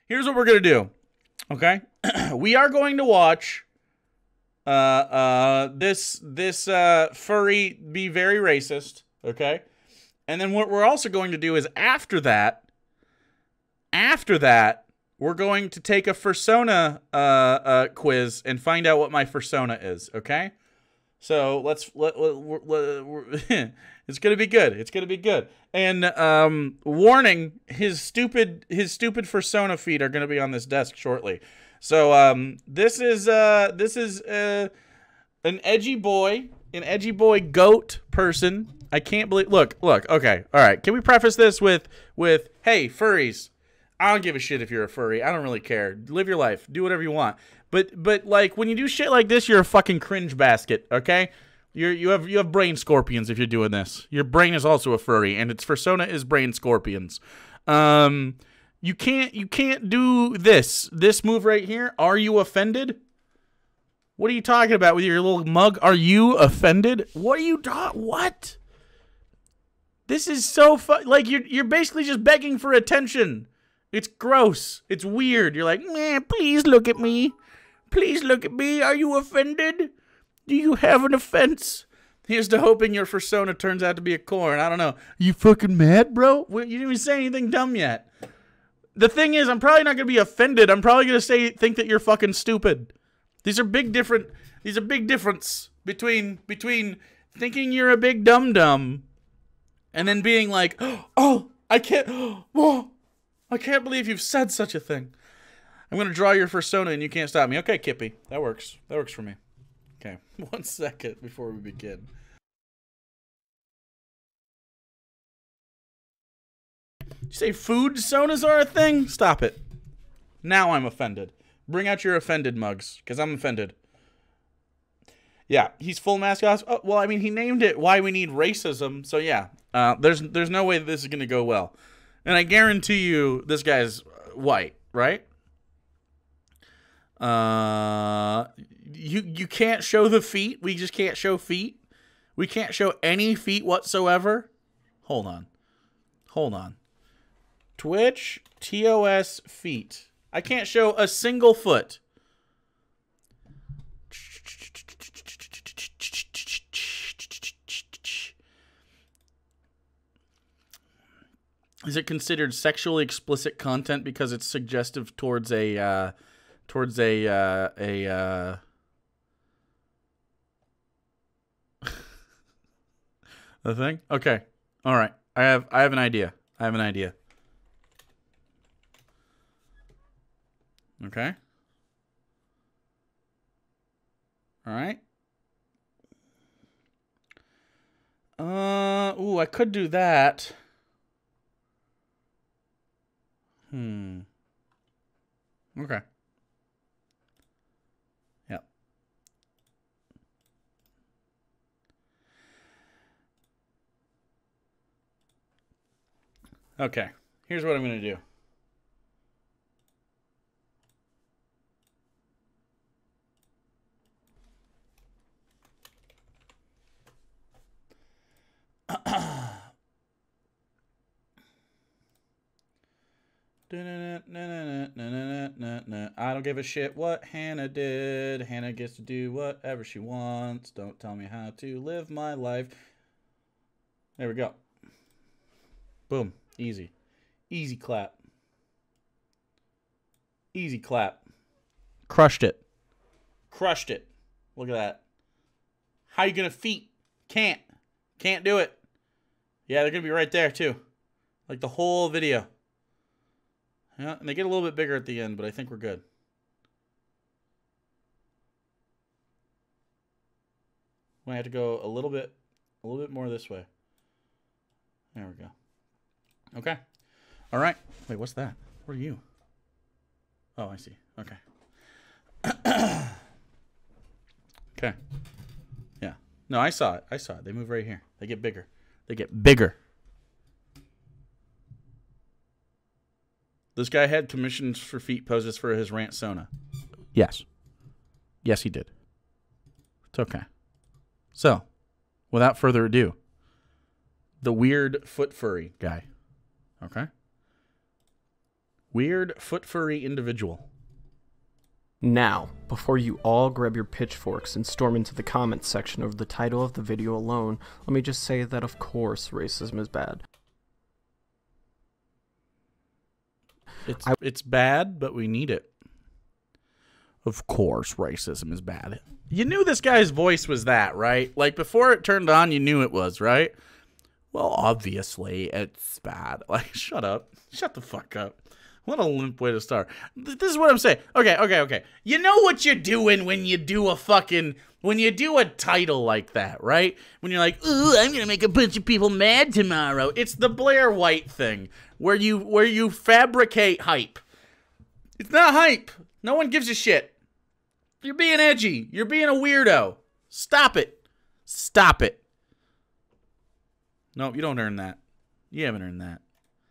Here's what we're going to do. Okay? We are going to watch this furry be very racist, okay? And then what we're also going to do is after that, we're going to take a fursona quiz and find out what my fursona is, okay? So it's gonna be good. It's gonna be good. And warning, his stupid fursona feet are gonna be on this desk shortly. So this is an edgy boy goat person. I can't believe. Look. Okay, all right. Can we preface this with hey, furries? I don't give a shit if you're a furry. I don't really care. Live your life. Do whatever you want. But like when you do shit like this, you're a fucking cringe basket, okay? You have brain scorpions if you're doing this. Your brain is also a furry, and its fursona is brain scorpions. You can't do this move right here. Are you offended? What are you talking about with your little mug? Are you offended? What are you what? This is so like you're basically just begging for attention. It's gross. It's weird. You're like, man, please look at me. Please look at me. Are you offended? Do you have an offense? Here's to hoping your fursona turns out to be a corn. I don't know. You fucking mad, bro? You didn't even say anything dumb yet. The thing is, I'm probably not going to be offended. I'm probably going to think that you're fucking stupid. These are big difference between thinking you're a big dum-dum and then being like, oh, I can't believe you've said such a thing. I'm going to draw your fursona and you can't stop me. Okay, Kippy. That works. That works for me. Okay, 1 second before we begin. Did you say food sonas are a thing? Stop it. Now I'm offended. Bring out your offended mugs, because I'm offended. Yeah, he's full mascot. Oh, well, I mean, he named it Why We Need Racism, so yeah. There's no way this is going to go well. And I guarantee you this guy's white, right? You can't show the feet. We just can't show feet. We can't show any feet whatsoever. Hold on. Twitch TOS feet. I can't show a single foot. Is it considered sexually explicit content because it's suggestive towards a the thing? Okay. All right. I have an idea. Okay. All right. Ooh, I could do that. Okay. Yep. Okay. Here's what I'm going to do. I don't give a shit what Hannah did. Hannah gets to do whatever she wants. Don't tell me how to live my life. There we go. Boom. Easy. Easy clap. Easy clap. Crushed it. Crushed it. Look at that. How you gonna feet? Can't do it. Yeah, they're gonna be right there too. Like the whole video. Yeah, and they get a little bit bigger at the end, but I think we're good. We have to go a little bit more this way. There we go. Okay. All right. Wait, what's that? Where are you? Oh, I see. Okay. Okay. Yeah. No, I saw it. They move right here. They get bigger. This guy had commissions for feet poses for his rant sona. Yes. Yes, he did. It's okay. So, without further ado, the weird foot furry guy. Okay? Weird foot furry individual. Now, before you all grab your pitchforks and storm into the comments section over the title of the video alone, let me just say that of course racism is bad. It's bad, but we need it. Of course racism is bad. You knew this guy's voice was that, right? Like, before it turned on, you knew it was, right? Well, obviously, it's bad. Like, shut up. Shut the fuck up. What a limp way to start. This is what I'm saying. Okay. You know what you're doing when you do a title like that, right? When you're like, ooh, I'm gonna make a bunch of people mad tomorrow. It's the Blair White thing, where you fabricate hype. It's not hype. No one gives a shit. You're being edgy. You're being a weirdo. Stop it. Stop it. No, you don't earn that. You haven't earned that.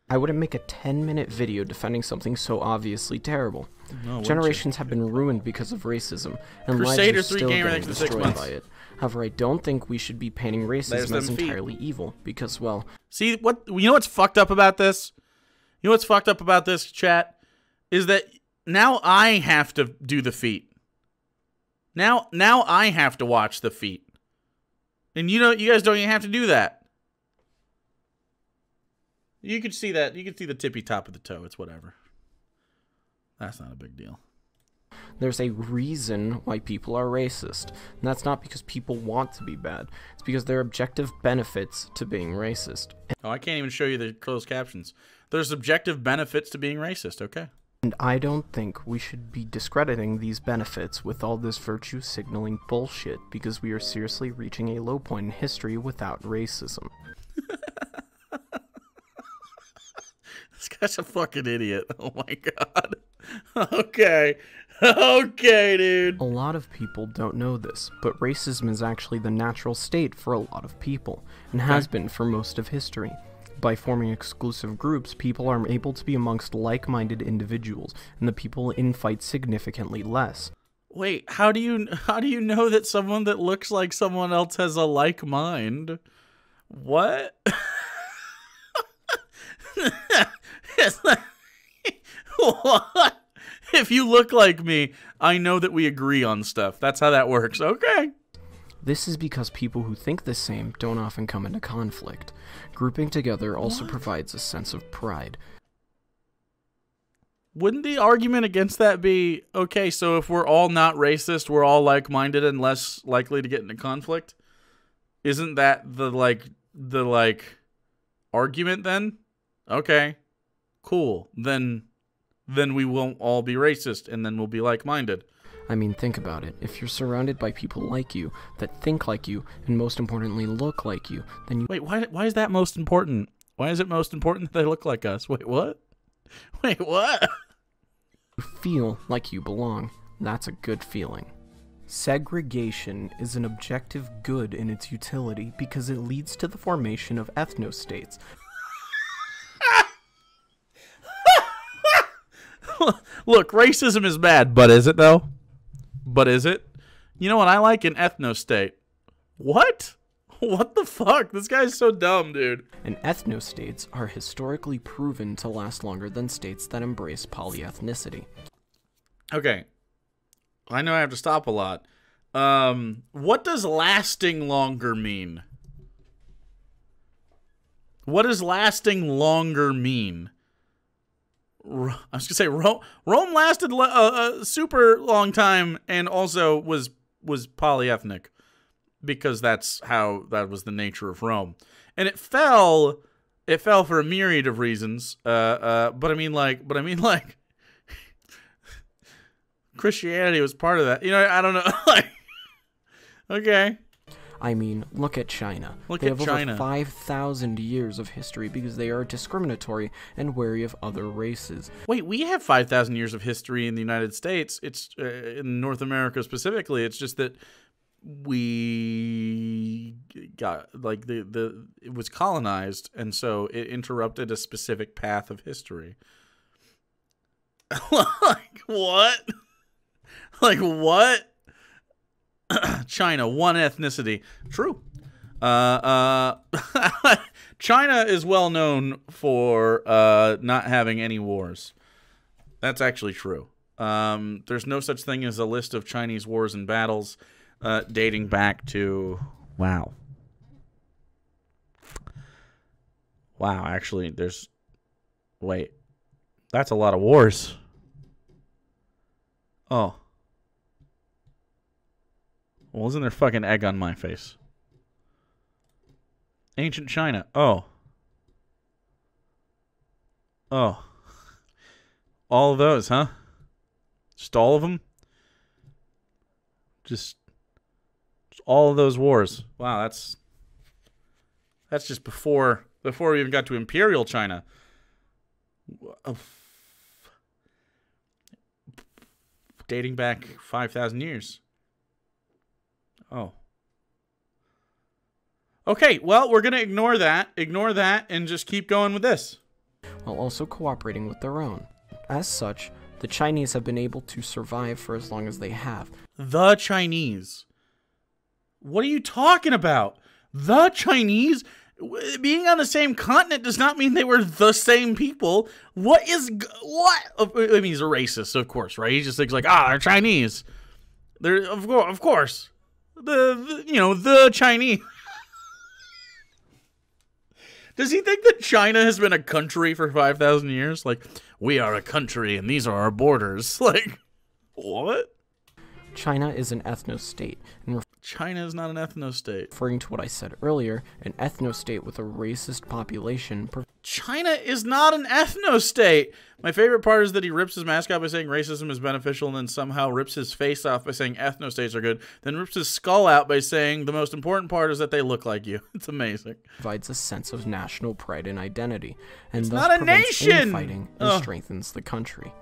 I wouldn't make a 10-minute video defending something so obviously terrible. No, Generations have been ruined because of racism, and Crusader lives are 3 still gamer getting next to 6 destroyed months. by it. However, I don't think we should be painting racism as entirely evil, because, well... See, you know what's fucked up about this? You know what's fucked up about this, chat? Is that now I have to do the feet. Now I have to watch the feet. And you guys don't even have to do that. You could see that. You could see the tippy top of the toe. It's whatever. That's not a big deal. There's a reason why people are racist, and that's not because people want to be bad. It's because there are objective benefits to being racist. Oh, I can't even show you the closed captions. There's objective benefits to being racist, okay? And I don't think we should be discrediting these benefits with all this virtue signaling bullshit, because we are seriously reaching a low point in history without racism. This guy's a fucking idiot. Oh my god. Okay. Okay, dude. A lot of people don't know this, but racism is actually the natural state for a lot of people, and has been for most of history. By forming exclusive groups, people are able to be amongst like-minded individuals, and the people infight significantly less. Wait, how do you know that someone that looks like someone else has a like mind? What? What? If you look like me, I know that we agree on stuff. That's how that works. Okay. This is because people who think the same don't often come into conflict. Grouping together also provides a sense of pride. Wouldn't the argument against that be, okay, so if we're all not racist, we're all like-minded and less likely to get into conflict? Isn't that the argument then? Okay, cool. Then we won't all be racist, and then we'll be like-minded. I mean, think about it. If you're surrounded by people like you, that think like you, and most importantly, look like you, then you... Wait, why is that most important? Why is it most important that they look like us? Wait, what? Wait, what? feel like you belong. That's a good feeling. Segregation is an objective good in its utility because it leads to the formation of ethnostates. Look, racism is bad, but is it though? But is it? You know what I like? An ethnostate. What? What the fuck? This guy's so dumb, dude. And ethnostates are historically proven to last longer than states that embrace polyethnicity. Okay. I know I have to stop a lot. What does lasting longer mean? What does lasting longer mean? I was gonna say Rome lasted a super long time and also was polyethnic because that was the nature of Rome, and it fell for a myriad of reasons. But I mean like Christianity was part of that. You know, I don't know. Like, okay. I mean, look at China. They have over 5,000 years of history because they are discriminatory and wary of other races. Wait, we have 5,000 years of history in the United States. It's in North America specifically. It's just that we got like it was colonized, and so it interrupted a specific path of history. Like what? Like what? China, one ethnicity. True. China is well known for not having any wars. That's actually true. There's no such thing as a list of Chinese wars and battles dating back to... Wow. Wow, actually, there's... Wait. That's a lot of wars. Oh. Well, isn't there fucking egg on my face? Ancient China. Oh. Oh. All of those, huh? Just all of them? Just all of those wars. Wow, that's just before we even got to Imperial China. Dating back 5,000 years. Oh. Okay, well, we're going to ignore that, and just keep going with this. While also cooperating with their own. As such, the Chinese have been able to survive for as long as they have. The Chinese. What are you talking about? The Chinese? Being on the same continent does not mean they were the same people. What? I mean, he's a racist, of course, right? He just thinks like, they're Chinese. They're of course. The Chinese. Does he think that China has been a country for 5,000 years? Like, we are a country and these are our borders. Like, what? China is an ethno-state. And China is not an ethno-state. referring to what I said earlier, an ethno-state with a racist population. China is not an ethno-state. My favorite part is that he rips his mask off by saying racism is beneficial and then somehow rips his face off by saying ethno-states are good, then rips his skull out by saying the most important part is that they look like you. It's amazing. Provides a sense of national pride and identity, and It's thus not a prevents nation! infighting and strengthens the country.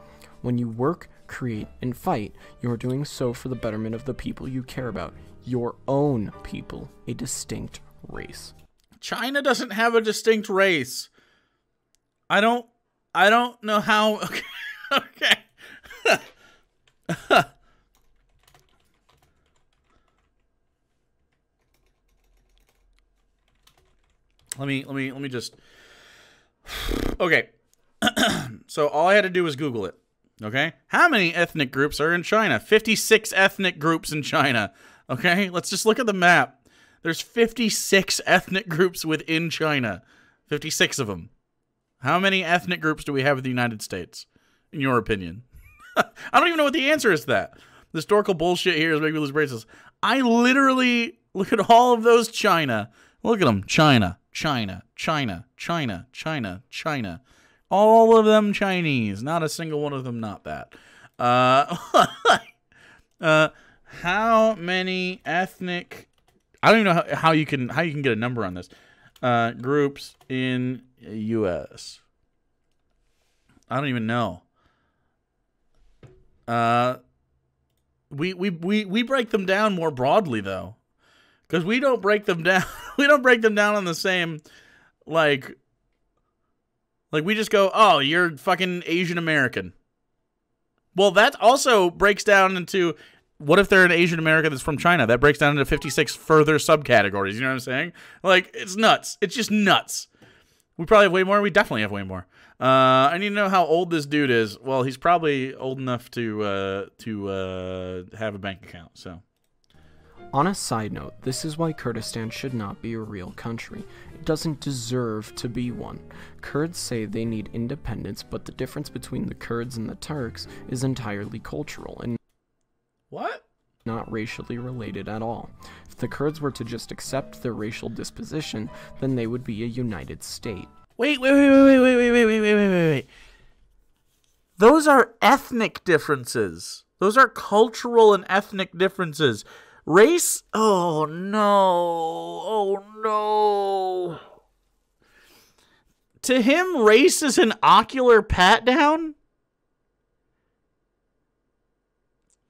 When you work, create, and fight, you are doing so for the betterment of the people you care about, your own people, a distinct race. China doesn't have a distinct race. I don't know how. Okay. Let me just. Okay. So all I had to do was Google it. Okay? How many ethnic groups are in China? 56 ethnic groups in China. Okay? Let's just look at the map. There's 56 ethnic groups within China. 56 of them. How many ethnic groups do we have in the United States, in your opinion? I don't even know what the answer is to that. The historical bullshit here is making me lose braces. I literally look at all of those China. Look at them. China, China, China, China, China, China. All of them Chinese. Not a single one of them not that. How many ethnic... I don't even know how you can get a number on this. Groups in U.S. I don't even know. We break them down more broadly though, because we don't break them down. We don't break them down on the same, like we just go, oh, you're fucking Asian American. Well, that also breaks down into, what if they're an Asian American that's from China? That breaks down into 56 further subcategories. You know what I'm saying? Like, it's nuts. It's just nuts. We probably have way more. We definitely have way more. I need to know how old this dude is. Well, he's probably old enough to have a bank account. So, On a side note, this is why Kurdistan should not be a real country. It doesn't deserve to be one. Kurds say they need independence, but the difference between the Kurds and the Turks is entirely cultural and what? Not racially related at all. If the Kurds were to just accept their racial disposition, then they would be a united state. Wait. Those are ethnic differences. Those are cultural and ethnic differences. Race? Oh no. To him, race is an ocular pat down?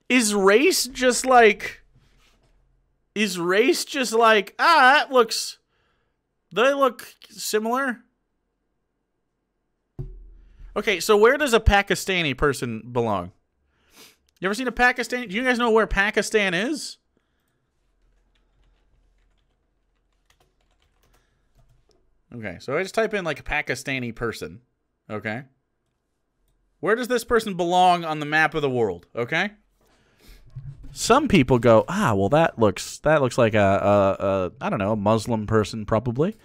Is race just like, they look similar? Okay, so where does a Pakistani person belong? You ever seen a Pakistani? Do you guys know where Pakistan is? Okay, so I just type in like a Pakistani person. Okay. Where does this person belong on the map of the world? Okay. Some people go, well, that looks like I don't know, a Muslim person probably.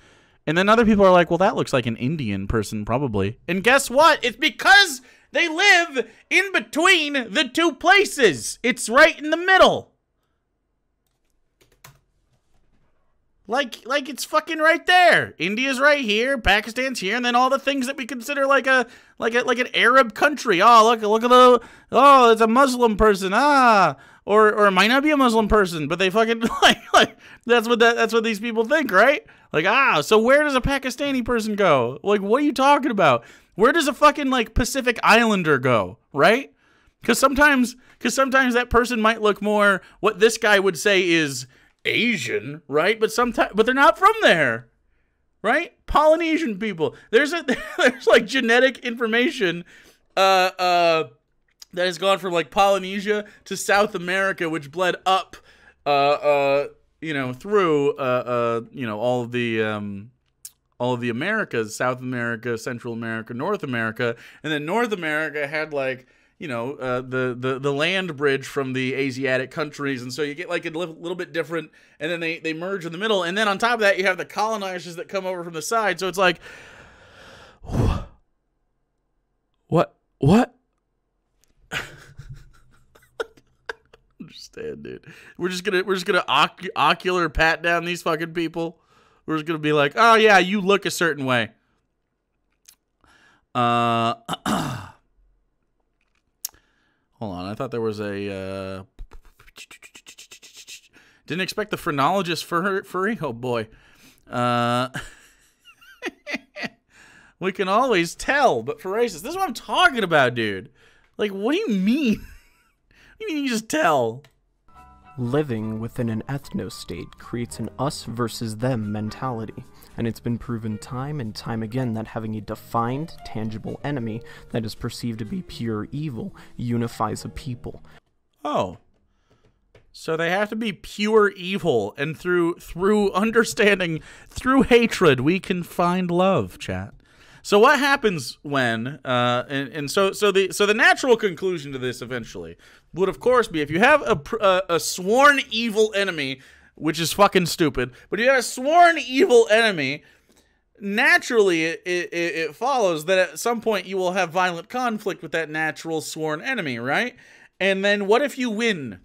And then other people are like, well, that looks like an Indian person probably. And guess what? It's because they live in between the two places. It's right in the middle. Like it's fucking right there. India's right here, Pakistan's here, and then all the things that we consider like an Arab country. Oh, look at it's a Muslim person. Or it might not be a Muslim person, but they fucking like that's what these people think, right? Like, so where does a Pakistani person go? Like, what are you talking about? Where does a fucking like Pacific Islander go, right? Because sometimes that person might look more what this guy would say is Asian, right? But they're not from there, right? Polynesian people. There's like genetic information that has gone from like Polynesia to South America, which bled up through all of the Americas, South America, Central America, North America, and then North America had like the land bridge from the Asiatic countries, and so you get like a little bit different, and then they merge in the middle, and then on top of that you have the colonizers that come over from the side, so it's like, what? Understand, dude. We're just gonna ocular pat down these fucking people. We're just gonna be like, oh yeah, you look a certain way. Hold on, I thought there was a... Didn't expect the phrenologist furry? Oh, boy. We can always tell, but for racists, this is what I'm talking about, dude. Like, what do you mean? What do you mean you just tell? Living within an ethno-state creates an us versus them mentality, and it's been proven time and time again that having a defined, tangible enemy that is perceived to be pure evil unifies a people. Oh. So they have to be pure evil, and through understanding, through hatred, we can find love, chat. So what happens when, so the natural conclusion to this eventually would of course be if you have a sworn evil enemy, which is fucking stupid, but you have a sworn evil enemy, naturally it follows that at some point you will have violent conflict with that natural sworn enemy, right? And then what if you win?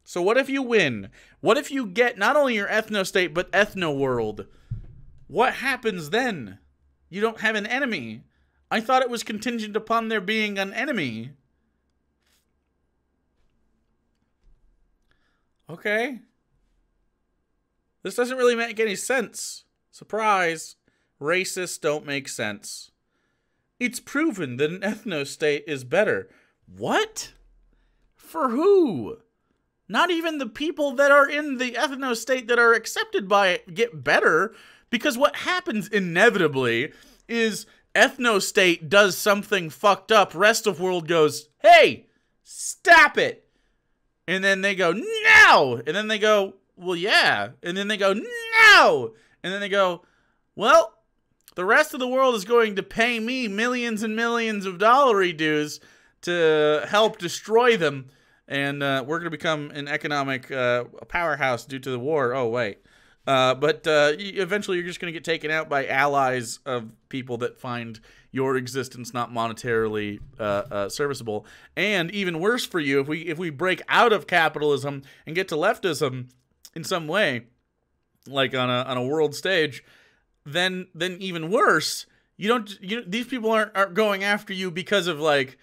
So what if you win? What if you get not only your ethno-state, but ethno-world? What happens then? You don't have an enemy. I thought it was contingent upon there being an enemy. Okay. This doesn't really make any sense. Surprise. Racists don't make sense. It's proven that an ethno-state is better. What? For who? Not even the people that are in the ethno-state that are accepted by it get better, because what happens inevitably is ethno-state does something fucked up, rest of world goes, hey, stop it! And then they go, no! And then they go, well, yeah. And then they go, no! And then they go, well, the rest of the world is going to pay me millions and millions of dollary dues to help destroy them. And we're going to become an economic powerhouse due to the war. Oh, wait. But eventually you're just going to get taken out by allies of people that find your existence not monetarily serviceable. And even worse for you, if we break out of capitalism and get to leftism in some way, like on a world stage, then even worse, these people aren't going after you because of like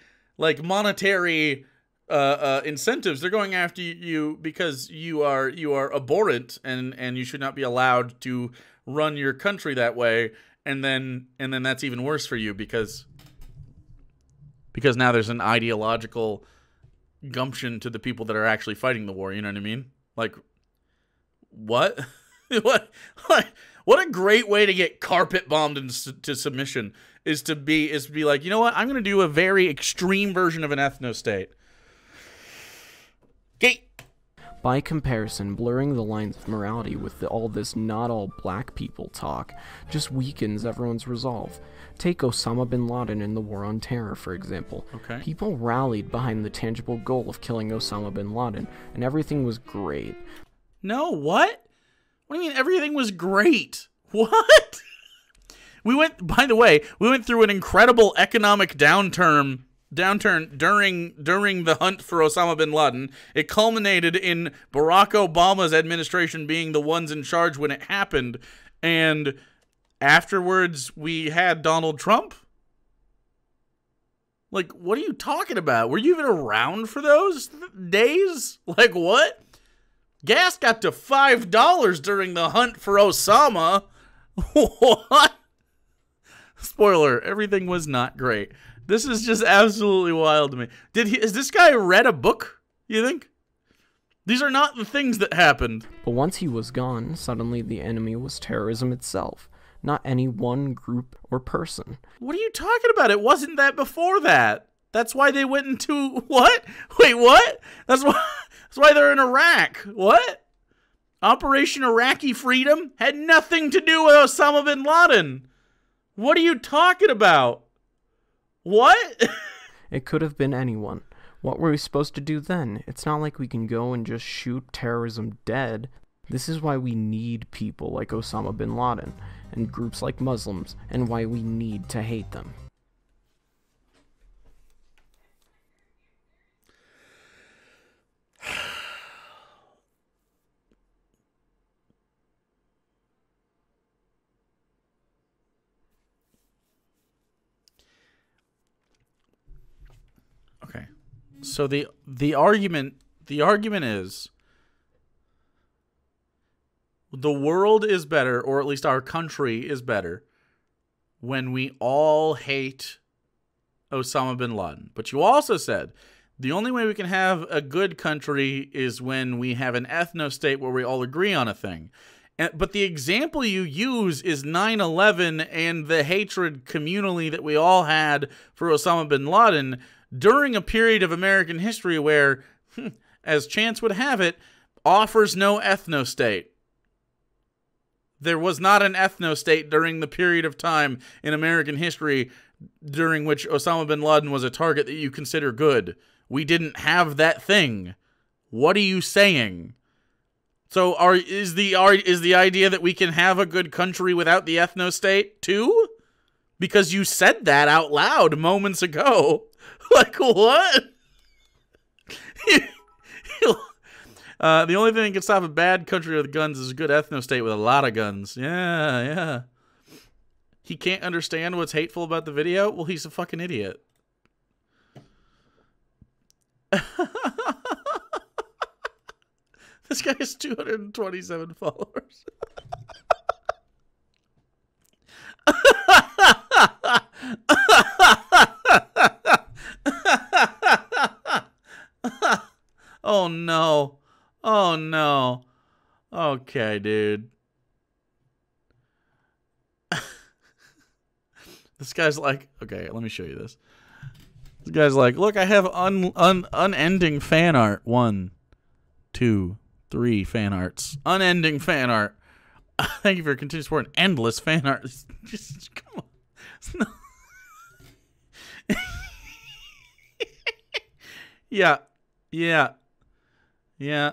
monetary incentives. They're going after you because you are abhorrent and you should not be allowed to run your country that way. And then that's even worse for you because now there's an ideological gumption to the people that are actually fighting the war. You know what I mean? Like, what? What a great way to get carpet bombed into submission is to be like, you know what? I'm going to do a very extreme version of an ethno-state. By comparison, blurring the lines of morality with all this not all black people talk just weakens everyone's resolve. Take Osama bin Laden in the War on Terror, for example. Okay. People rallied behind the tangible goal of killing Osama bin Laden, and everything was great. No, what? What do you mean everything was great? What? By the way, we went through an incredible economic downturn during the hunt for Osama bin Laden. It culminated in Barack Obama's administration being the ones in charge when it happened, and afterwards we had Donald Trump? Like, what are you talking about? Were you even around for those days? Like, what? Gas got to $5 during the hunt for Osama. What? Spoiler, everything was not great. This is just absolutely wild to me. Has this guy read a book, you think? These are not the things that happened. But once he was gone, suddenly the enemy was terrorism itself, not any one group or person. What are you talking about? It wasn't that before that. That's why they went into... What? Wait, what? That's why they're in Iraq. What? Operation Iraqi Freedom had nothing to do with Osama bin Laden. What are you talking about? What? It could have been anyone. What were we supposed to do then? It's not like we can go and just shoot terrorism dead. This is why we need people like Osama bin Laden, and groups like Muslims, and why we need to hate them. Okay. So the argument is the world is better, or at least our country is better, when we all hate Osama bin Laden. But you also said the only way we can have a good country is when we have an ethno-state where we all agree on a thing. But the example you use is 9/11 and the hatred communally that we all had for Osama bin Laden during a period of American history where, as chance would have it, offers no ethno-state. There was not an ethno-state during the period of time in American history during which Osama bin Laden was a target that you consider good. We didn't have that thing. What are you saying? So is the idea that we can have a good country without the ethno-state too? Because you said that out loud moments ago. Like, what? The only thing that can stop a bad country with guns is a good ethno-state with a lot of guns. Yeah. He can't understand what's hateful about the video? Well, he's a fucking idiot. This guy has 227 followers. Oh no. Oh no. Okay, dude. This guy's like, okay, let me show you this. This guy's like, look, I have unending fan art. 1, 2, 3 fan arts. Unending fan art. Thank you for your continued support. Endless fan art. Just come on. No. Yeah.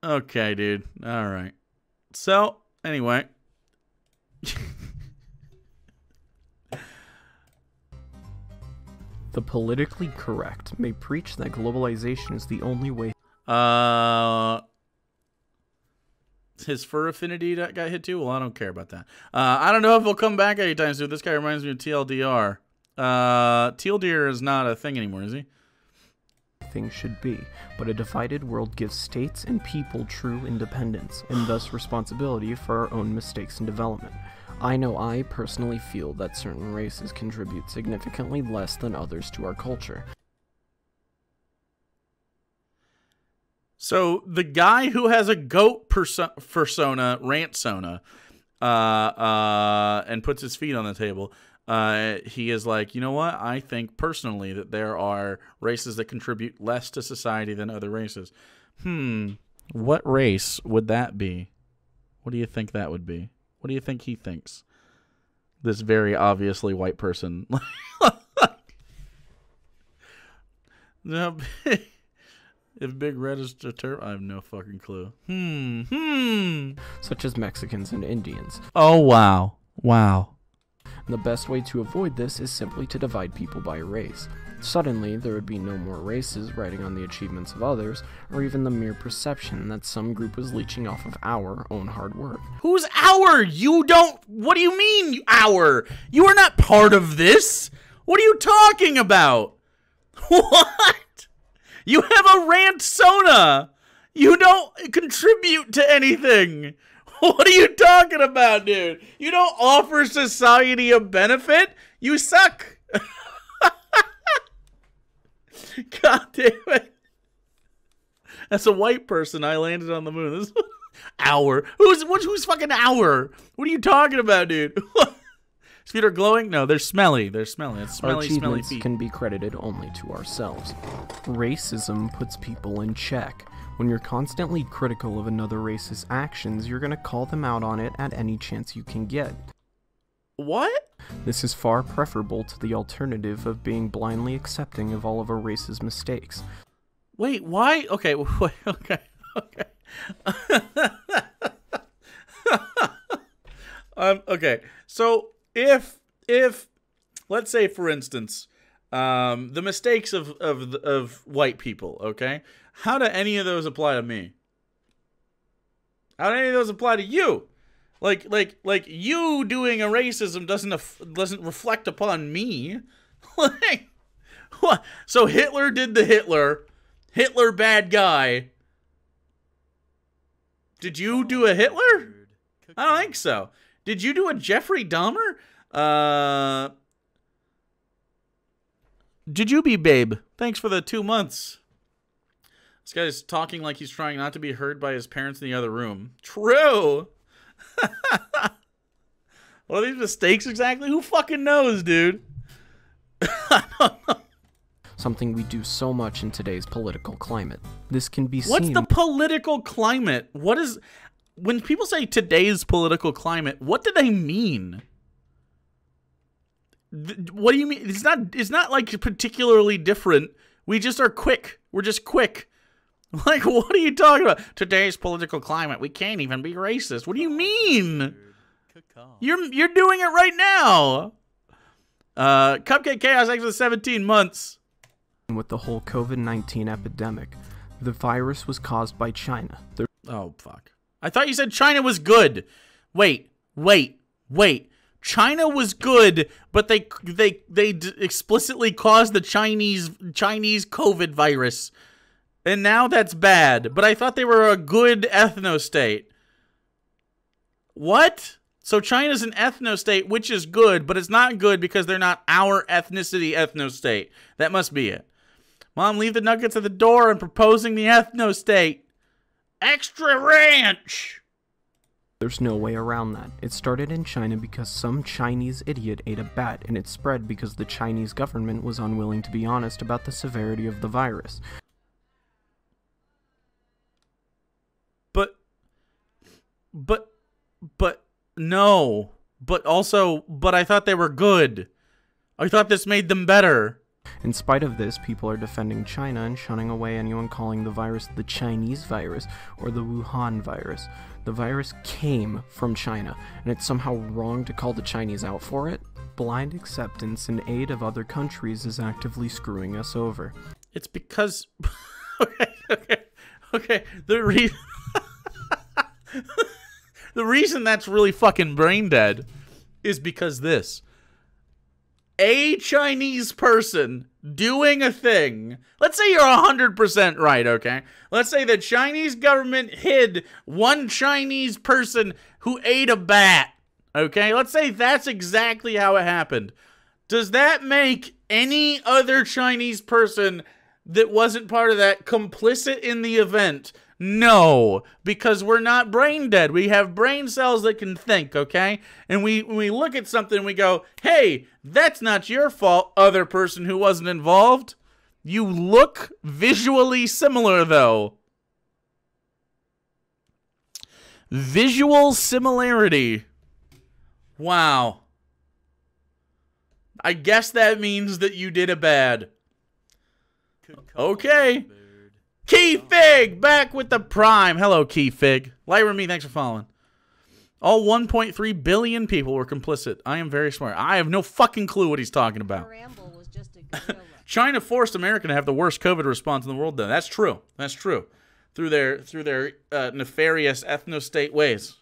Okay, dude. All right. So, anyway. The politically correct may preach that globalization is the only way. His fur affinity that got hit too? Well, I don't care about that. I don't know if he'll come back anytime soon. This guy reminds me of TLDR. TLDR is not a thing anymore, is he? Things should be, but a divided world gives states and people true independence, and thus responsibility for our own mistakes and development. I know I personally feel that certain races contribute significantly less than others to our culture. So the guy who has a goat persona, rantsona, and puts his feet on the table, he is like, you know what? I think personally that there are races that contribute less to society than other races. What race would that be? What do you think that would be? What do you think he thinks? This very obviously white person. No, if Big Red is determined, I have no fucking clue. Such as Mexicans and Indians. Oh, wow. Wow. The best way to avoid this is simply to divide people by race. Suddenly, there would be no more races riding on the achievements of others, or even the mere perception that some group was leeching off of our own hard work. Who's our? You don't... What do you mean, our? You are not part of this. What are you talking about? What? You have a rant Sona. You don't contribute to anything. What are you talking about, dude? You don't offer society a benefit? You suck. God damn it. As a white person, I landed on the moon. This is our. Who's fucking our? What are you talking about, dude? His feet are glowing? No, they're smelly. They're smelly. It's smelly, Our achievements smelly feet. can be credited only to ourselves. Racism puts people in check. When you're constantly critical of another race's actions, you're going to call them out on it at any chance you can get. What? This is far preferable to the alternative of being blindly accepting of all of a race's mistakes. Wait, why? Okay, wait, okay. Okay, so if let's say, for instance, the mistakes of white people, okay? How do any of those apply to me? How do any of those apply to you? Like you doing a racism doesn't reflect upon me. Like, what? So Hitler did the Hitler bad guy. Did you do a Hitler? I don't think so. Did you do a Jeffrey Dahmer? Did you be babe? Thanks for the 2 months. This guy's talking like he's trying not to be heard by his parents in the other room. True. What are these mistakes exactly? Who fucking knows, dude? I don't know. Something we do so much in today's political climate. This can be seen... What's the political climate? What is... When people say today's political climate, what do they mean? What do you mean? It's not like particularly different. We just are quick. We're just quick. Like, what are you talking about? Today's political climate. We can't even be racist. What do you mean? You're doing it right now. Cupcake Chaos X for 17 months. With the whole COVID-19 epidemic, the virus was caused by China. Oh, fuck. I thought you said China was good. Wait. China was good, but they explicitly caused the Chinese COVID virus. And now that's bad. But I thought they were a good ethno-state. What? So China's an ethno-state, which is good, but it's not good because they're not our ethnicity ethno-state. That must be it. Mom, leave the nuggets at the door and proposing the ethno-state. Extra ranch! There's no way around that. It started in China because some Chinese idiot ate a bat, and it spread because the Chinese government was unwilling to be honest about the severity of the virus. But no. But also, I thought they were good. I thought this made them better. In spite of this, people are defending China and shunning away anyone calling the virus the Chinese virus or the Wuhan virus. The virus came from China, and it's somehow wrong to call the Chinese out for it? Blind acceptance in aid of other countries is actively screwing us over. It's because... Okay. The reason that's really fucking brain dead is because this. A Chinese person doing a thing. Let's say you're 100% right, okay? Let's say the Chinese government hid one Chinese person who ate a bat, okay? Let's say that's exactly how it happened. Does that make any other Chinese person that wasn't part of that complicit in the event? No, because we're not brain dead. We have brain cells that can think, okay? And when we look at something and we go, hey, that's not your fault, other person who wasn't involved. You look visually similar, though. Visual similarity. Wow. I guess that means that you did a bad. Okay. Key Fig back with the prime. Hello, Key Fig. Lyra Me, thanks for following. All 1.3 billion people were complicit. I am very smart. I have no fucking clue what he's talking about. China forced America to have the worst COVID response in the world, though. That's true. That's true. Through their nefarious ethno-state ways.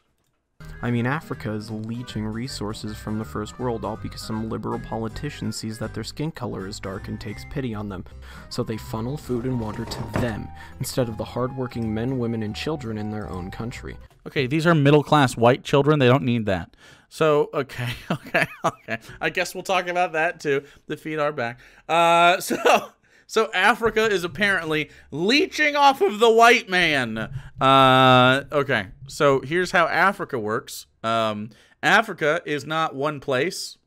I mean, Africa is leeching resources from the first world, all because some liberal politician sees that their skin color is dark and takes pity on them. So they funnel food and water to them, instead of the hardworking men, women, and children in their own country. Okay, these are middle-class white children. They don't need that. So, okay. I guess we'll talk about that, too. The feet are back. So Africa is apparently leeching off of the white man. Okay, so here's how Africa works. Africa is not one place.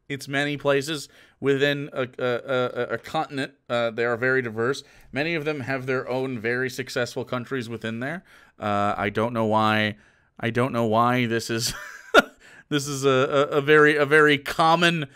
It's many places within a continent. They are very diverse. Many of them have their own very successful countries within there. I don't know why. This is this is a very common.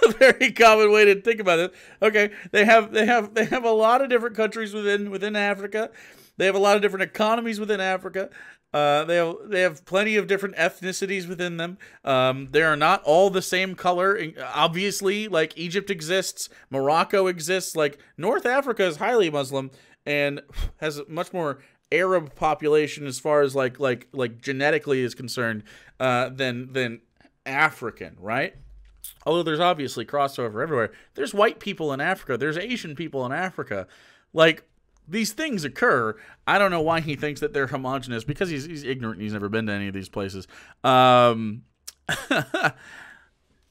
A very common way to think about it. Okay, they have a lot of different countries within Africa. They have a lot of different economies within Africa. They have plenty of different ethnicities within them. They are not all the same color. Obviously, like Egypt exists, Morocco exists. Like North Africa is highly Muslim and has a much more Arab population as far as like genetically is concerned than African, right? Although there's obviously crossover everywhere. There's white people in Africa. There's Asian people in Africa. Like, these things occur. I don't know why he thinks that they're homogenous, because he's ignorant and he's never been to any of these places.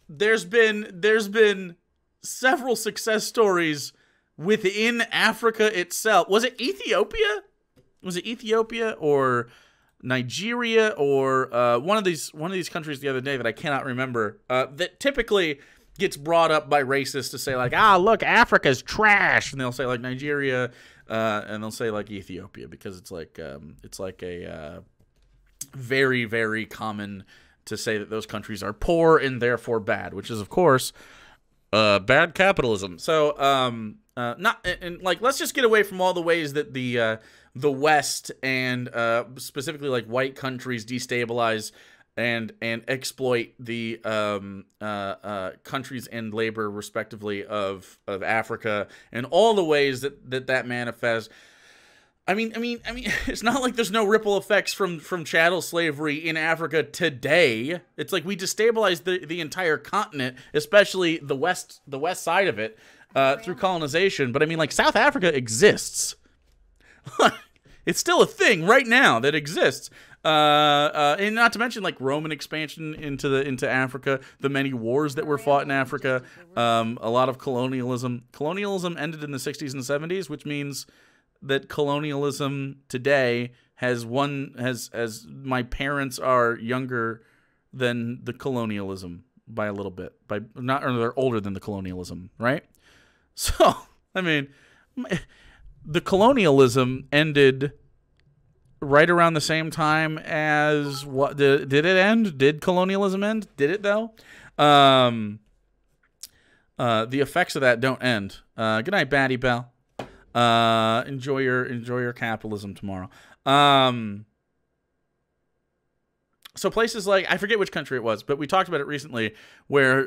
There's been several success stories within Africa itself. Was it Ethiopia? Was it Ethiopia or Nigeria or one of these countries the other day that I cannot remember, that typically gets brought up by racists to say like, look, Africa's trash, and they'll say like Nigeria, and they'll say like Ethiopia, because it's like a very, very common to say that those countries are poor and therefore bad, which is of course bad capitalism. So let's just get away from all the ways that the West and specifically like white countries destabilize and exploit the countries and labor respectively of Africa, and all the ways that manifests. I mean, it's not like there's no ripple effects from chattel slavery in Africa today. It's like we destabilized the entire continent, especially the west side of it, through colonization. But I mean, like, South Africa exists. It's still a thing right now that exists. And not to mention like Roman expansion into Africa, the many wars that were fought in Africa, a lot of colonialism. Colonialism ended in the 60s and 70s, which means that colonialism today has my parents are younger than the colonialism by a little bit, or they're older than the colonialism, right? So, I mean, the colonialism ended right around the same time as what did it end? Did colonialism end? Did it though? The effects of that don't end. Good night, Batty Bell. Enjoy your capitalism tomorrow. So places like, I forget which country it was, but we talked about it recently, where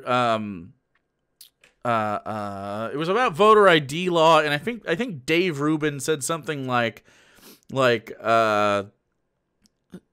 it was about voter ID law, and I think Dave Rubin said something like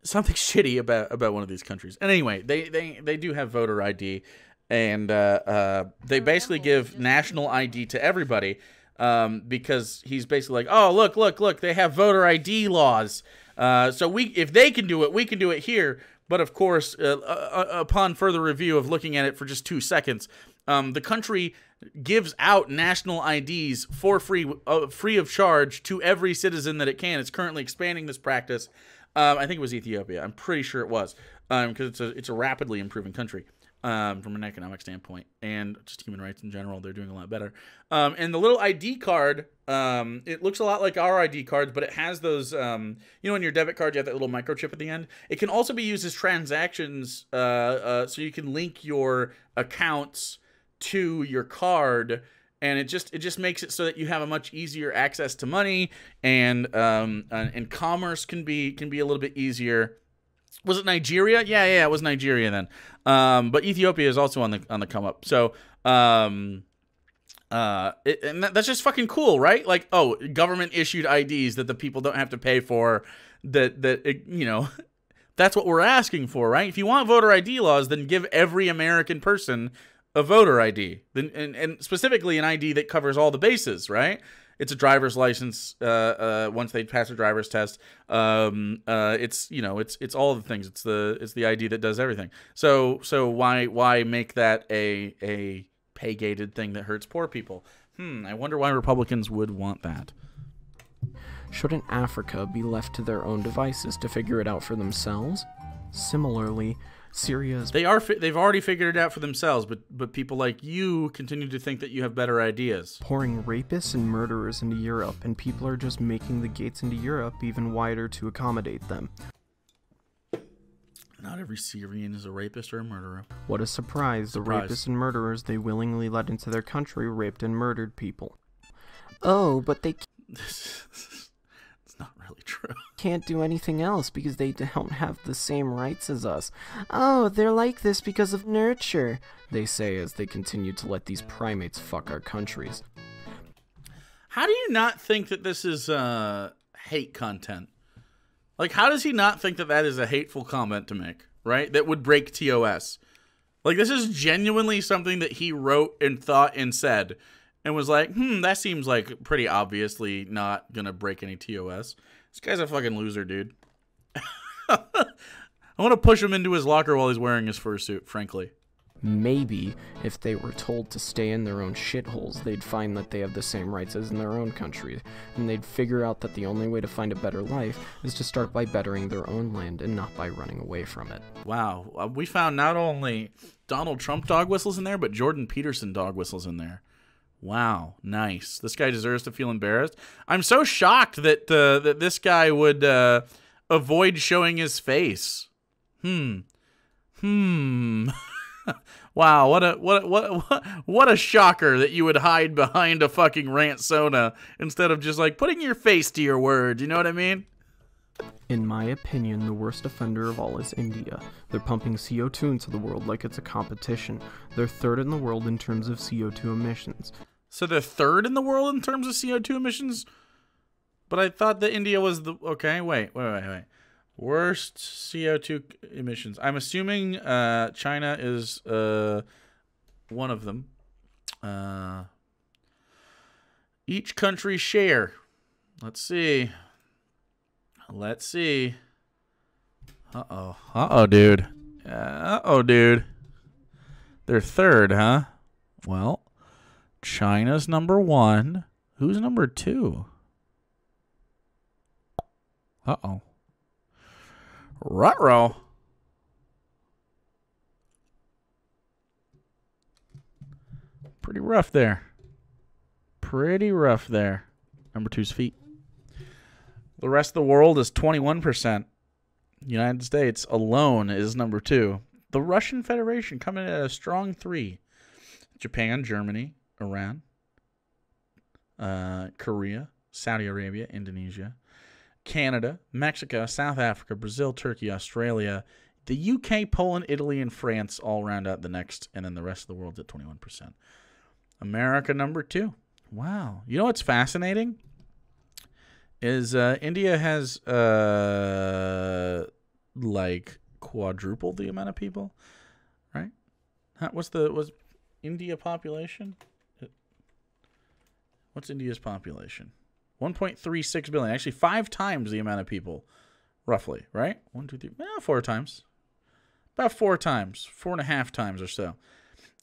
something shitty about one of these countries. And anyway, they do have voter ID, and they basically give national ID to everybody, because he's basically like, oh, look, they have voter ID laws, so if they can do it, we can do it here. But of course, upon further review of looking at it for just 2 seconds, the country gives out national IDs for free of charge to every citizen that it can. It's currently expanding this practice. I think it was Ethiopia. I'm pretty sure it was, because it's a rapidly improving country. from an economic standpoint, and just human rights in general. They're doing a lot better. And the little ID card, it looks a lot like our ID cards, but it has those, in your debit card, you have that little microchip at the end. It can also be used as transactions, so you can link your accounts to your card, and it just makes it so that you have a much easier access to money, and commerce can be a little bit easier. Was it Nigeria? Yeah, it was Nigeria then. But Ethiopia is also on the come up. So, and that's just fucking cool, right? Like, oh, government issued IDs that the people don't have to pay for. That's what we're asking for, right? If you want voter ID laws, then give every American person a voter ID, and specifically an ID that covers all the bases, right? It's a driver's license. Once they pass a driver's test, it's all the things. It's the ID that does everything. So why make that a pay gated thing that hurts poor people? I wonder why Republicans would want that. Shouldn't Africa be left to their own devices to figure it out for themselves? Similarly, Syria's... They've already figured it out for themselves, but people like you continue to think that you have better ideas. pouring rapists and murderers into Europe, and people are just making the gates into Europe even wider to accommodate them. Not every Syrian is a rapist or a murderer. What a surprise. The rapists and murderers they willingly let into their country raped and murdered people. Oh, but they... It's not really true. Can't do anything else because they don't have the same rights as us. Oh, they're like this because of nurture, they say as they continue to let these primates fuck our countries. How do you not think that this is hate content? Like, how does he not think that that is a hateful comment to make, right? That would break TOS. Like, this is genuinely something that he wrote and thought and said, and was like, that seems like pretty obviously not gonna break any TOS. This guy's a fucking loser, dude. I want to push him into his locker while he's wearing his fursuit, frankly. Maybe, if they were told to stay in their own shitholes, they'd find that they have the same rights as in their own country, and they'd figure out that the only way to find a better life is to start by bettering their own land and not by running away from it. Wow, we found not only Donald Trump dog whistles in there, but Jordan Peterson dog whistles in there. Wow, nice. This guy deserves to feel embarrassed. I'm so shocked that that this guy would avoid showing his face. Wow, what a shocker that you would hide behind a fucking rant soda instead of just like putting your face to your words. You know what I mean? In my opinion, the worst offender of all is India. They're pumping CO2 into the world like it's a competition. They're third in the world in terms of CO2 emissions. So they're third in the world in terms of CO2 emissions? But I thought that India was the... Okay, wait. Worst CO2 emissions. I'm assuming China is one of them. Each country share. Let's see. Uh-oh, dude. They're third, huh? Well, China's number 1. Who's number 2? Uh-oh. Ruh-roh. Pretty rough there. Number 2's feet. The rest of the world is 21%. United States alone is number 2. The Russian Federation coming in at a strong 3. Japan, Germany, Iran, Korea, Saudi Arabia, Indonesia, Canada, Mexico, South Africa, Brazil, Turkey, Australia, the UK, Poland, Italy, and France all round out the next, and then the rest of the world's at 21%. America, number 2. Wow. You know what's fascinating? Is India has like quadrupled the amount of people, right? Was India population? What's India's population? 1.36 billion. Actually, 5 times the amount of people, roughly, right? 1, 2, 3, 4 times. About 4 times, 4.5 times or so.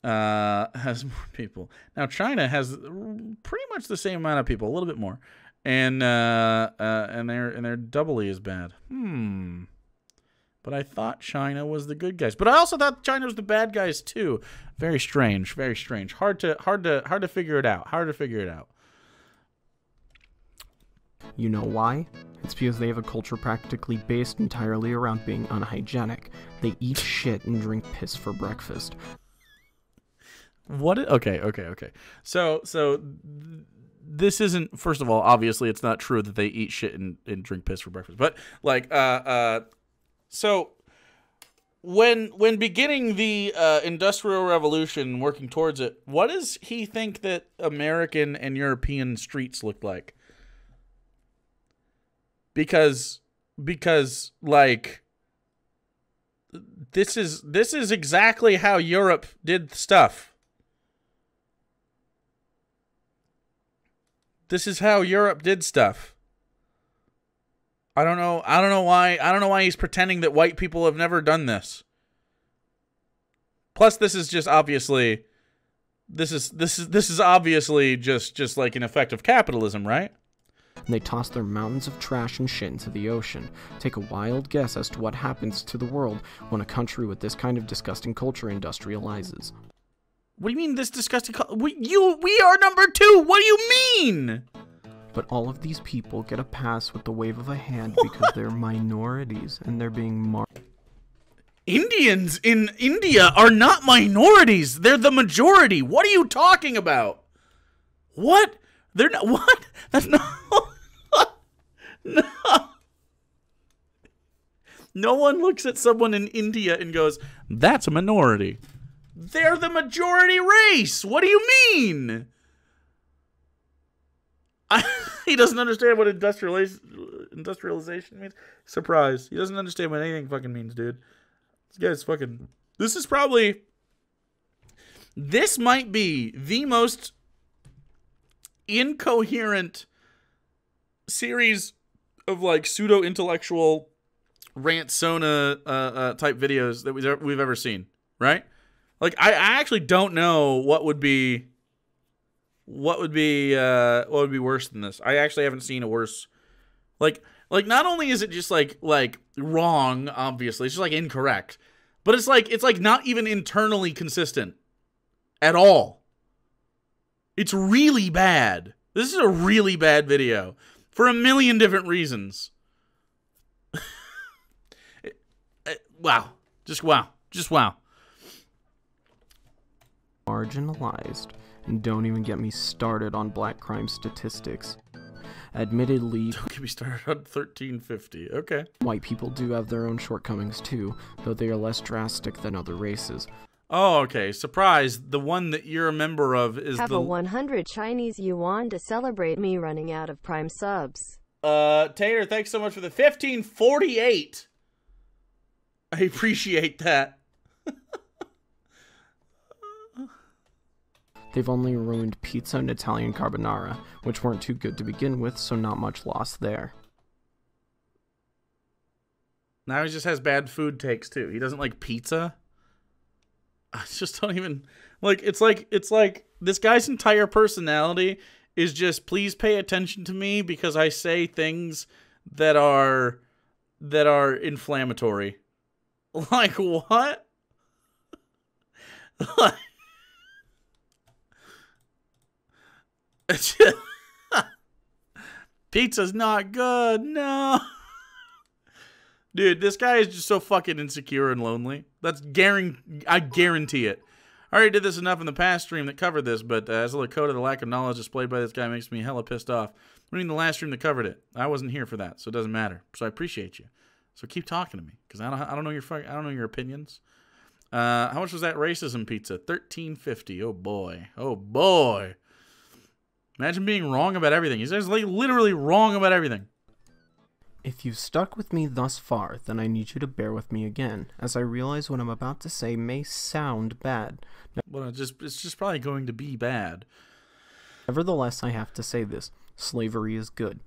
Has more people. Now China has pretty much the same amount of people, a little bit more, and they're doubly as bad. But But I thought China was the good guys. But I also thought China was the bad guys too. Very strange. Very strange. Hard to figure it out. Hard to figure it out. You know why? It's because they have a culture practically based entirely around being unhygienic. They eat shit and drink piss for breakfast. What? Okay. So this isn't. First of all, obviously, it's not true that they eat shit and drink piss for breakfast. But like, so when beginning the Industrial Revolution, working towards it, what does he think that American and European streets looked like? Because like this is exactly how Europe did stuff. This is how Europe did stuff. I don't know why he's pretending that white people have never done this. Plus, this is just obviously this is obviously just like an effect of capitalism, right? They toss their mountains of trash and shit into the ocean. Take a wild guess as to what happens to the world when a country with this kind of disgusting culture industrializes. What do you mean this disgusting we are number 2. What do you mean? But all of these people get a pass with the wave of a hand because they're minorities and they're being Indians in India are not minorities. They're the majority. What are you talking about? What? They're not. What? That's not. No. No one looks at someone in India and goes, "That's a minority." They're the majority race. What do you mean? He doesn't understand what industrialization means. Surprise. He doesn't understand what anything fucking means, dude. This guy's fucking... This might be the most incoherent series of like pseudo-intellectual rant-sona type videos that we've ever seen, right? Like I actually don't know what would be worse than this. I actually haven't seen a worse. Like not only is it just like wrong, obviously, it's just like incorrect, but it's like not even internally consistent at all. It's really bad. This is a really bad video for a million different reasons. Wow. Just wow. Marginalized. And don't even get me started on black crime statistics. Admittedly, don't get me started on 1350. Okay. White people do have their own shortcomings too, though they are less drastic than other races. Oh, okay. Surprise. The one that you're a member of is Have a 100 Chinese yuan to celebrate me running out of Prime subs. Tater, thanks so much for the 1548. I appreciate that. They've only ruined pizza and Italian carbonara, which weren't too good to begin with, so not much lost there. Now he just has bad food takes too. He doesn't like pizza. I just don't even like. It's like this guy's entire personality is just please pay attention to me because I say things that are inflammatory. Like what? Pizza's not good. No. Dude, this guy is just so fucking insecure and lonely. I guarantee it. I already did this enough in the past stream that covered this, but as a Lakota, the lack of knowledge displayed by this guy makes me hella pissed off. I mean, the last stream that covered it, I wasn't here for that, so it doesn't matter. So I appreciate you. So keep talking to me, because I don't know your opinions. How much was that racism pizza? $13.50. Oh boy. Oh boy. Imagine being wrong about everything. He's just like literally wrong about everything. If you've stuck with me thus far, then I need you to bear with me again, as I realize what I'm about to say may sound bad. Well, it's just probably going to be bad. Nevertheless, I have to say this. Slavery is good.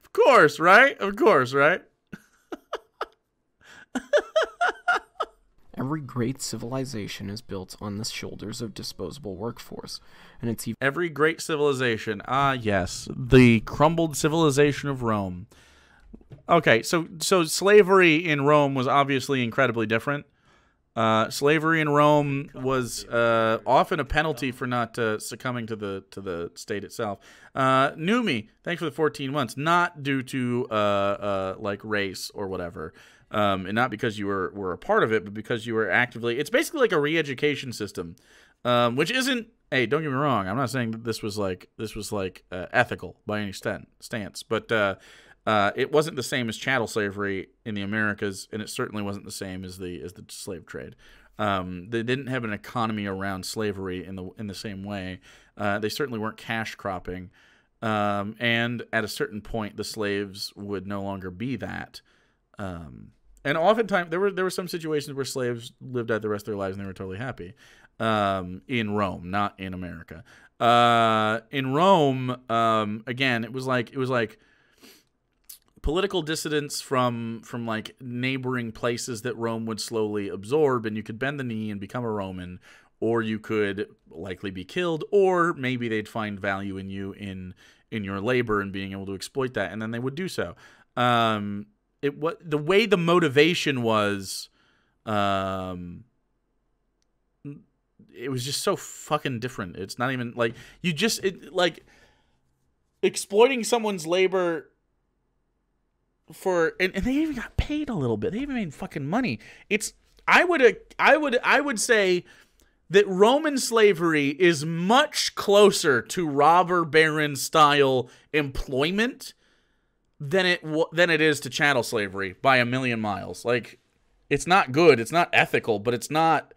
Of course, right? Of course, right? Every great civilization is built on the shoulders of disposable workforce, and it's every great civilization. Ah, yes, the crumbled civilization of Rome. Okay, so slavery in Rome was obviously incredibly different. Slavery in Rome was often a penalty for not succumbing to the state itself. Numi, thanks for the 14 months. Not due to like race or whatever, and not because you were a part of it, but because you were actively. It's basically like a re-education system, which isn't. Hey, don't get me wrong. I'm not saying that this was like ethical by any stance, but. It wasn't the same as chattel slavery in the Americas, and it certainly wasn't the same as the slave trade. They didn't have an economy around slavery in the same way. They certainly weren't cash cropping, and at a certain point, the slaves would no longer be that. And oftentimes, there were some situations where slaves lived out the rest of their lives and they were totally happy. In Rome, not in America. In Rome, again, it was like. Political dissidents from like neighboring places that Rome would slowly absorb, and you could bend the knee and become a Roman, or you could likely be killed, or maybe they'd find value in you in your labor and being able to exploit that, and then they would do so. The way the motivation was, it was just so fucking different. It's not even like like exploiting someone's labor. And they even got paid a little bit. They even made fucking money. I would say that Roman slavery is much closer to robber baron style employment than it is to chattel slavery by a million miles. Like, it's not good, it's not ethical, but it's not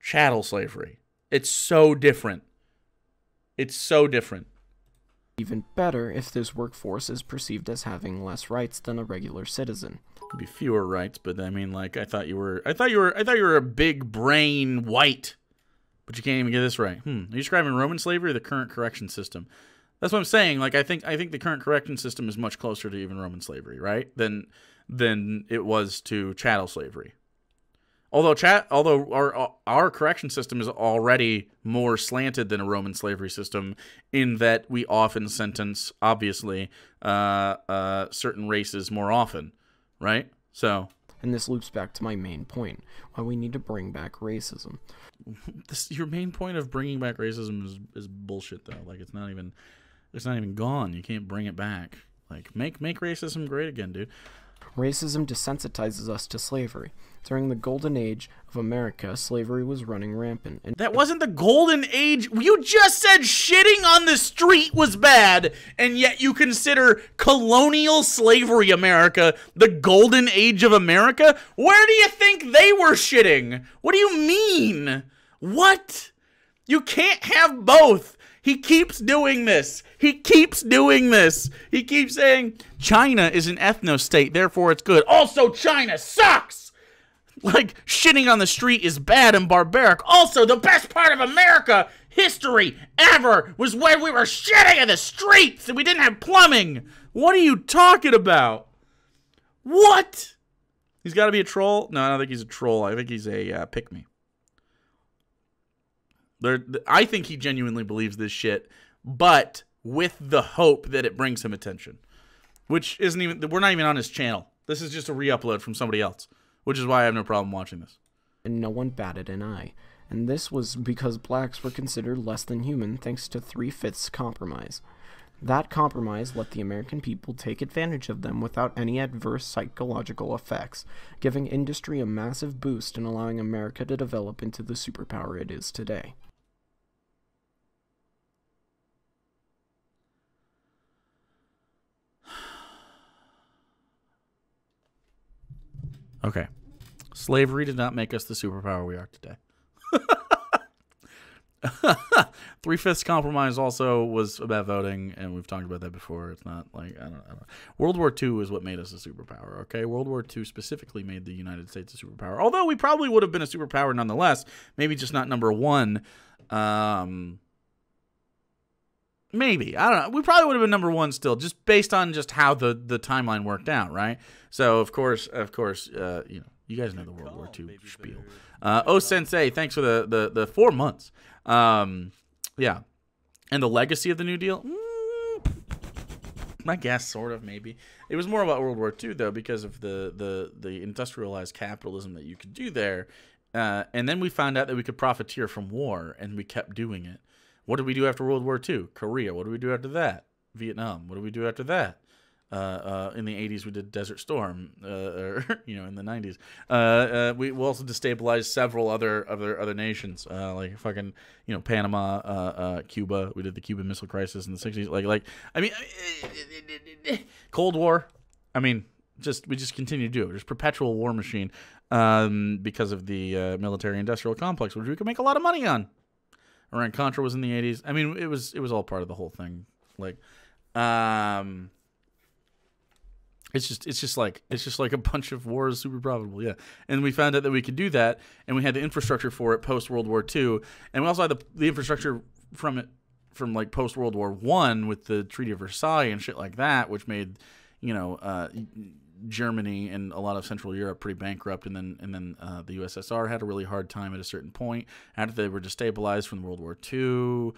chattel slavery. It's so different. It's so different. Even better if this workforce is perceived as having less rights than a regular citizen. There'd be fewer rights, but I mean, like, I thought you were a big brain white, but you can't even get this right. Are you describing Roman slavery or the current correction system? That's what I'm saying. Like, I think the current correction system is much closer to even Roman slavery, right? Than it was to chattel slavery. Although our correction system is already more slanted than a Roman slavery system, in that we often sentence, obviously, certain races more often, right? So, and this loops back to my main point: why we need to bring back racism. Your main point of bringing back racism is bullshit, though. Like, it's not even gone. You can't bring it back. Like, make racism great again, dude. Racism desensitizes us to slavery. During the golden age of America, slavery was running rampant. And that wasn't the golden age. You just said shitting on the street was bad, and yet you consider colonial slavery America the golden age of America? Where do you think they were shitting? What do you mean? What? You can't have both. He keeps doing this. He keeps saying China is an ethno-state, therefore it's good. Also, China sucks! Like, shitting on the street is bad and barbaric. Also, the best part of America history ever was when we were shitting in the streets and we didn't have plumbing. What are you talking about? What? He's got to be a troll? No, I don't think he's a troll. I think he's a pick-me. I think he genuinely believes this shit, but with the hope that it brings him attention, which isn't even, we're not even on his channel. This is just a re-upload from somebody else, which is why I have no problem watching this. And no one batted an eye. And this was because blacks were considered less than human thanks to 3/5 compromise. That compromise let the American people take advantage of them without any adverse psychological effects, giving industry a massive boost and allowing America to develop into the superpower it is today. Okay. Slavery did not make us the superpower we are today. 3/5 compromise also was about voting, and we've talked about that before. It's not like, I don't know. World War II is what made us a superpower, okay? World War II specifically made the United States a superpower. Although we probably would have been a superpower nonetheless, maybe just not number one. Maybe. I don't know. We probably would have been number one still, just based on just how the timeline worked out, right? So, of course, you know, you guys know the World War II spiel. Oh, Sensei, thanks for the 4 months. Yeah. And the legacy of the New Deal? I guess, sort of, maybe. It was more about World War II, though, because of the industrialized capitalism that you could do there. And then we found out that we could profiteer from war, and we kept doing it. What did we do after World War II? Korea. What did we do after that? Vietnam. What did we do after that? In the 80s, we did Desert Storm, or, in the 90s. We also destabilized several other nations, like fucking, Panama, Cuba. We did the Cuban Missile Crisis in the 60s. Cold War. I mean, we just continue to do it. There's perpetual war machine, because of the military-industrial complex, which we could make a lot of money on. Iran-Contra was in the 80s. I mean, it was all part of the whole thing. It's just like a bunch of wars, super profitable, yeah. And we found out that we could do that, and we had the infrastructure for it post World War II, and we also had the infrastructure from like post World War I with the Treaty of Versailles and shit like that, which made Germany and a lot of Central Europe pretty bankrupt, and then the USSR had a really hard time at a certain point after they were destabilized from World War II.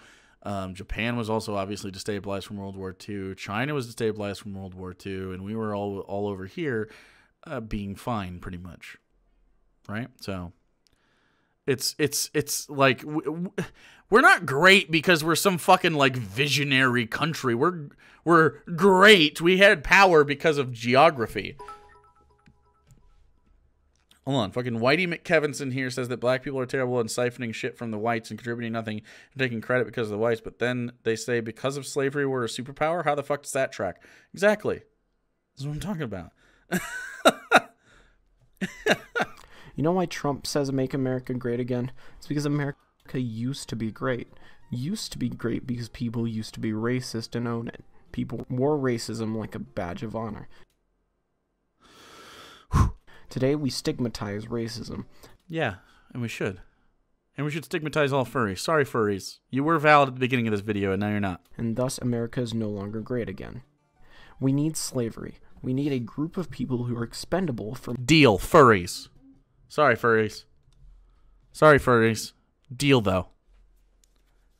Japan was also obviously destabilized from World War II. China was destabilized from World War II, and we were all over here being fine, pretty much, right? So it's like we're not great because we're some fucking like visionary country. We're great. We had power because of geography. Hold on, fucking Whitey McKevinson here says that black people are terrible and siphoning shit from the whites and contributing nothing and taking credit because of the whites, but then they say because of slavery we're a superpower? How the fuck does that track? Exactly. This is what I'm talking about. You know why Trump says make America great again? It's because America used to be great. Used to be great because people used to be racist and own it. People wore racism like a badge of honor. Today, we stigmatize racism. Yeah, and we should. And we should stigmatize all furries. Sorry, furries. You were valid at the beginning of this video, and now you're not. And thus, America is no longer great again. We need slavery. We need a group of people who are expendable for... Deal, furries. Sorry, furries. Sorry, furries. Deal, though.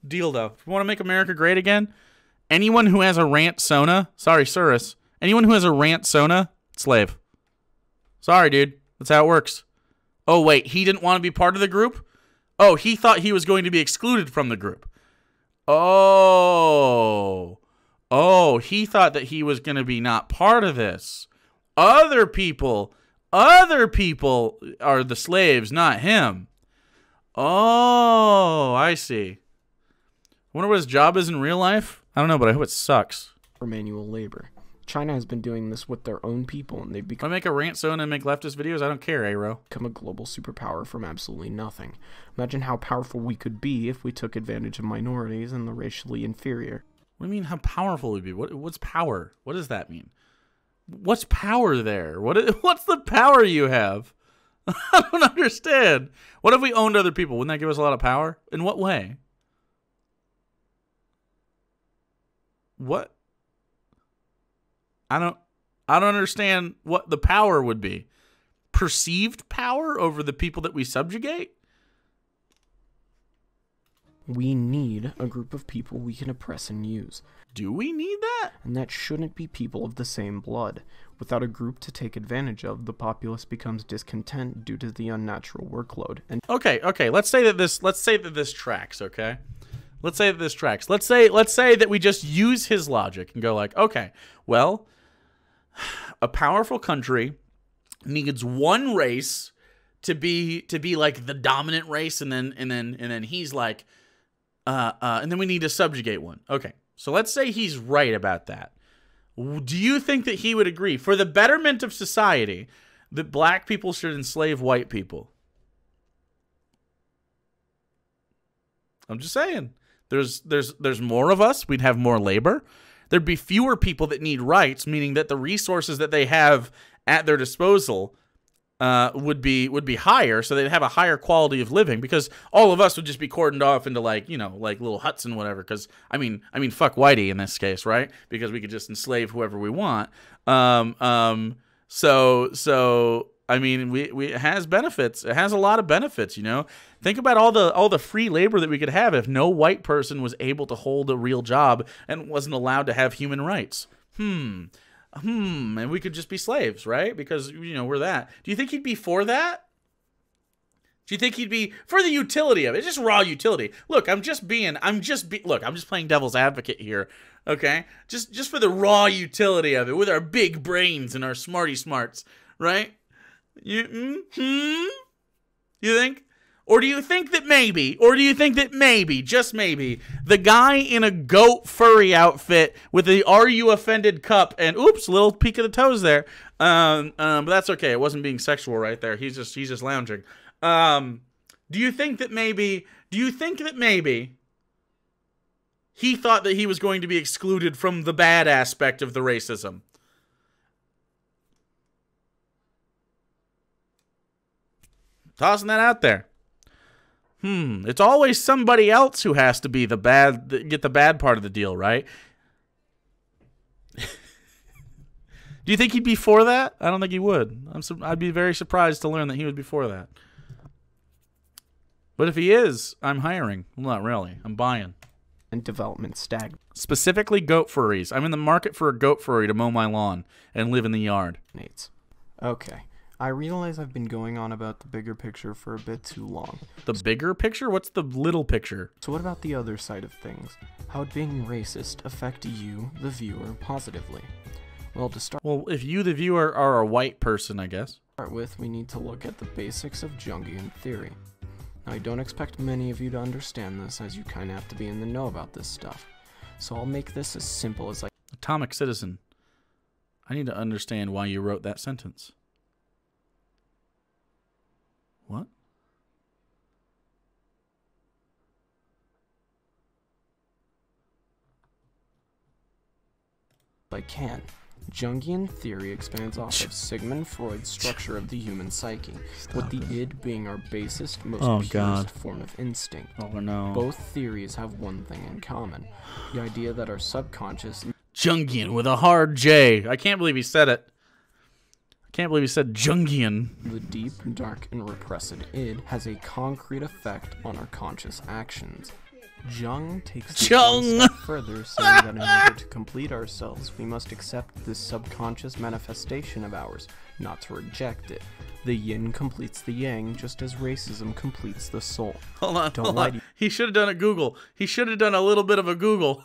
Deal, though. If you want to make America great again, anyone who has a rant sona... Sorry, Surus. Anyone who has a rant sona, slave. Sorry, dude. That's how it works. Oh, wait. He didn't want to be part of the group? Oh, he thought he was going to be excluded from the group. Oh. Oh, he thought that he was going to be not part of this. Other people are the slaves, not him. Oh, I see. I wonder what his job is in real life. I don't know, but I hope it sucks. For manual labor. China has been doing this with their own people, and they've become... When I make a rant zone and make leftist videos, I don't care, Aero. ...become a global superpower from absolutely nothing. Imagine how powerful we could be if we took advantage of minorities and the racially inferior. What do you mean how powerful we'd be? What's power? What does that mean? What's power there? What's the power you have? I don't understand. What if we owned other people? Wouldn't that give us a lot of power? In what way? What? I don't understand what the power would be. Perceived power over the people that we subjugate? We need a group of people we can oppress and use. Do we need that? And that shouldn't be people of the same blood. Without a group to take advantage of, the populace becomes discontent due to the unnatural workload. And okay, let's say that this tracks, okay? Let's say that this tracks. Let's say that we just use his logic and go like, okay, well, a powerful country needs one race to be like the dominant race, and then he's like, and then we need to subjugate one. Okay, so let's say he's right about that. Do you think that he would agree, for the betterment of society, that black people should enslave white people? I'm just saying. There's more of us. We'd have more labor. There'd be fewer people that need rights, meaning that the resources that they have at their disposal would be higher, so they'd have a higher quality of living, because all of us would just be cordoned off into like little huts and whatever. Because I mean fuck Whitey in this case, right? Because we could just enslave whoever we want. So I mean, it has benefits. It has a lot of benefits, you know. Think about all the free labor that we could have if no white person was able to hold a real job and wasn't allowed to have human rights. And we could just be slaves, right? Because, you know, we're that. Do you think he'd be for that? Do you think he'd be for the utility of it? Just raw utility. Look, I'm just playing devil's advocate here, okay? Just for the raw utility of it with our big brains and our smarty smarts, right? You think? Or do you think that maybe, just maybe, the guy in a goat furry outfit with the "Are You Offended" cup and oops, little peek of the toes there. But that's okay. It wasn't being sexual right there. He's just lounging. Do you think that maybe he thought that he was going to be excluded from the bad aspect of the racism? Tossing that out there. It's always somebody else who has to be get the bad part of the deal, right? Do you think he'd be for that? I don't think he would. I'd be very surprised to learn that he would be for that. But if he is, I'm hiring. Well, not really. I'm buying. And development stagnates. Specifically goat furries. I'm in the market for a goat furry to mow my lawn and live in the yard. Okay. I realize I've been going on about the bigger picture for a bit too long. The bigger picture? What's the little picture? So what about the other side of things? How would being racist affect you, the viewer, positively? Well, to start if you, the viewer, are a white person, I guess. With, we need to look at the basics of Jungian theory. Now, I don't expect many of you to understand this, as you kind of have to be in the know about this stuff. So I'll make this as simple as I can. Atomic Citizen. I need to understand why you wrote that sentence. What? Jungian theory expands off of Sigmund Freud's structure of the human psyche, with the id being our basest, most purest form of instinct. Oh no. Both theories have one thing in common, the idea that our subconscious... Jungian with a hard J. I can't believe he said it. I can't believe he said Jungian. The deep, dark, and repressed id has a concrete effect on our conscious actions. Jung takes it one step further, saying that in order to complete ourselves, we must accept this subconscious manifestation of ours, not to reject it. The yin completes the yang, just as racism completes the soul. Hold on. He should have done a Google. He should have done a little bit of a Google.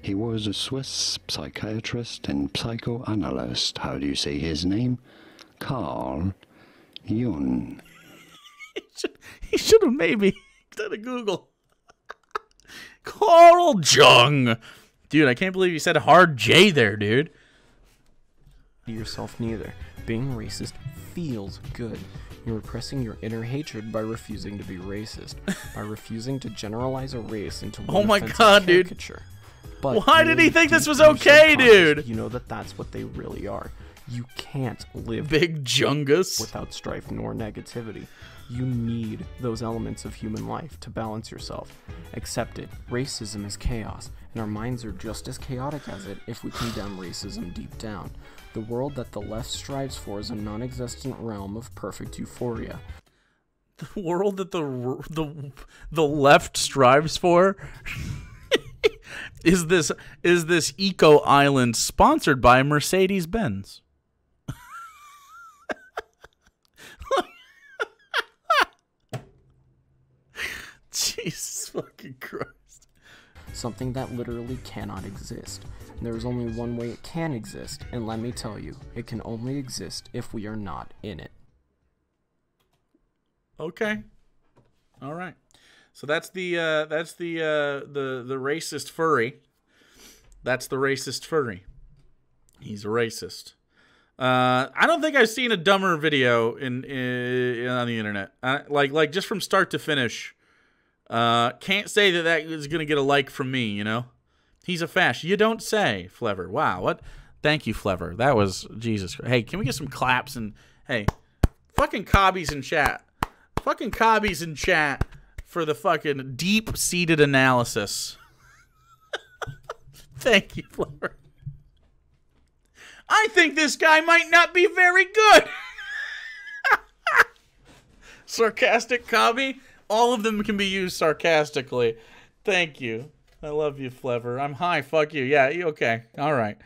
He was a Swiss psychiatrist and psychoanalyst. How do you say his name? Carl Jung. He should have maybe done a Google. Carl Jung. Dude, I can't believe you said a hard J there, dude. Yourself neither. Being racist feels good. You're repressing your inner hatred by refusing to be racist, by refusing to generalize a race into one offensive caricature. Dude. But why did he think this was okay, dude? You know that that's what they really are. You can't live Big Jungus without strife nor negativity. You need those elements of human life to balance yourself. Accept it. Racism is chaos, and our minds are just as chaotic as it if we condemn racism deep down. The world that the left strives for is a non-existent realm of perfect euphoria. The world that the left strives for is this eco island sponsored by Mercedes-Benz. Jesus fucking Christ. Something that literally cannot exist. And there is only one way it can exist, and let me tell you, it can only exist if we are not in it. Okay. All right. So that's the racist furry. That's the racist furry. He's a racist. I don't think I've seen a dumber video in on the internet. Like just from start to finish. Can't say that is gonna get a like from me. You know, he's a fash. You don't say, Flever. Wow. What? Thank you, Flever. That was Jesus. Hey, can we get some claps and hey, fucking cobbies in chat. Fucking cobbies in chat for the fucking deep-seated analysis. Thank you, Flever. I think this guy might not be very good. Sarcastic cobby. All of them can be used sarcastically. Thank you. I love you, Flever. I'm high. Fuck you. Yeah. Okay. All right.